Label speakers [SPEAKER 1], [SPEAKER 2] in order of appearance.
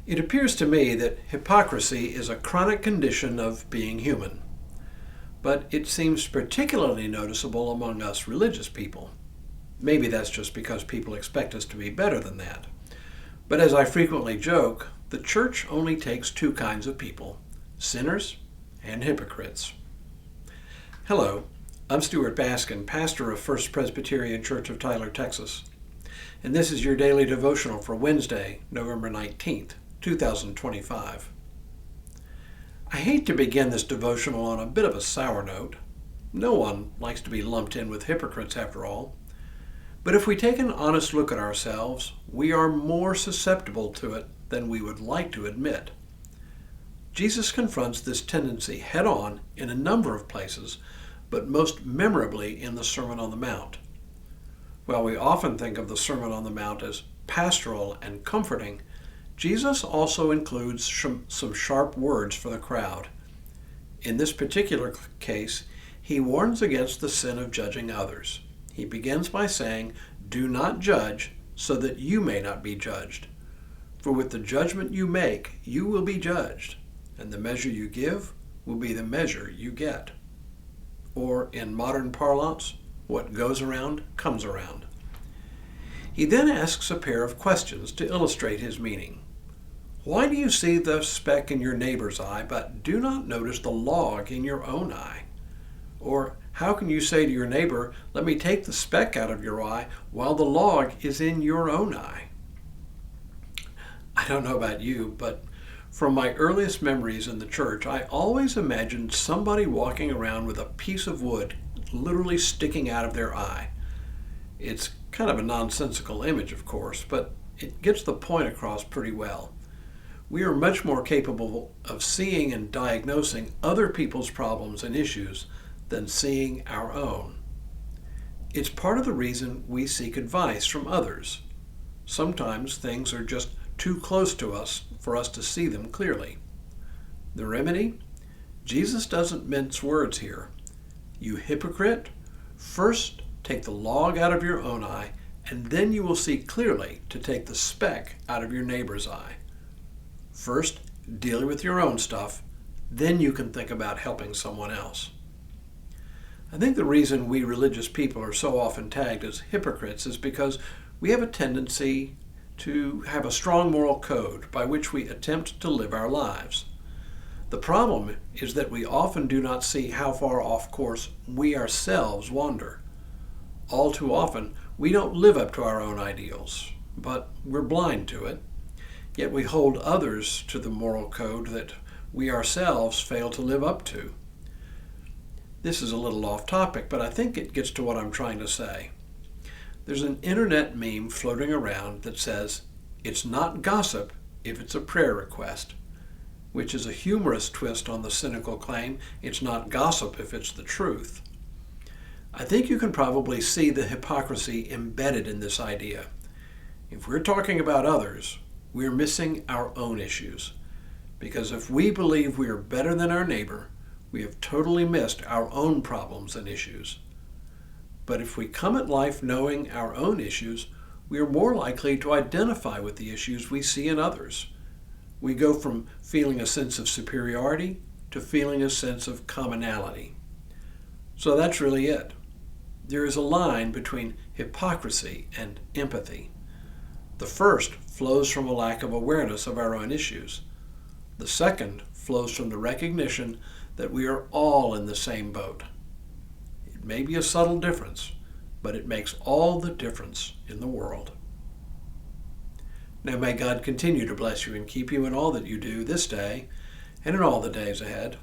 [SPEAKER 1] It appears to me that hypocrisy is a chronic condition of being human, but it seems particularly noticeable among us religious people. Maybe that's just because people expect us to be better than that. But as I frequently joke, the church only takes two kinds of people: sinners and hypocrites. Hello, I'm Stuart Baskin, pastor of First Presbyterian Church of Tyler, Texas, and this is your daily devotional for Wednesday, November 19th, 2025. I hate to begin this devotional on a bit of a sour note. No one likes to be lumped in with hypocrites after all. But if we take an honest look at ourselves, we are more susceptible to it than we would like to admit. Jesus confronts this tendency head on in a number of places, but most memorably in the Sermon on the Mount. While we often think of the Sermon on the Mount as pastoral and comforting, Jesus also includes some sharp words for the crowd. In this particular case, he warns against the sin of judging others. He begins by saying, "Do not judge, so that you may not be judged. For with the judgment you make, you will be judged, and the measure you give will be the measure you get." Or, in modern parlance, what goes around comes around. He then asks a pair of questions to illustrate his meaning. Why do you see the speck in your neighbor's eye, but do not notice the log in your own eye? Or, how can you say to your neighbor, "Let me take the speck out of your eye," while the log is in your own eye? I don't know about you, but from my earliest memories in the church, I always imagined somebody walking around with a piece of wood literally sticking out of their eye. It's kind of a nonsensical image, of course, but it gets the point across pretty well. We are much more capable of seeing and diagnosing other people's problems and issues than seeing our own. It's part of the reason we seek advice from others. Sometimes things are just too close to us for us to see them clearly. The remedy? Jesus doesn't mince words here. You hypocrite, first take the log out of your own eye, and then you will see clearly to take the speck out of your neighbor's eye. First, deal with your own stuff, then you can think about helping someone else. I think the reason we religious people are so often tagged as hypocrites is because we have a tendency to have a strong moral code by which we attempt to live our lives. The problem is that we often do not see how far off course we ourselves wander. All too often, we don't live up to our own ideals, but we're blind to it. Yet we hold others to the moral code that we ourselves fail to live up to. This is a little off topic, but I think it gets to what I'm trying to say. There's an internet meme floating around that says, "It's not gossip if it's a prayer request," which is a humorous twist on the cynical claim, "It's not gossip if it's the truth." I think you can probably see the hypocrisy embedded in this idea. If we're talking about others, we're missing our own issues. Because if we believe we are better than our neighbor, we have totally missed our own problems and issues. But if we come at life knowing our own issues, we are more likely to identify with the issues we see in others. We go from feeling a sense of superiority to feeling a sense of commonality. So that's really it. There is a line between hypocrisy and empathy. The first flows from a lack of awareness of our own issues. The second flows from the recognition that we are all in the same boat. It may be a subtle difference, but it makes all the difference in the world. Now may God continue to bless you and keep you in all that you do this day and in all the days ahead.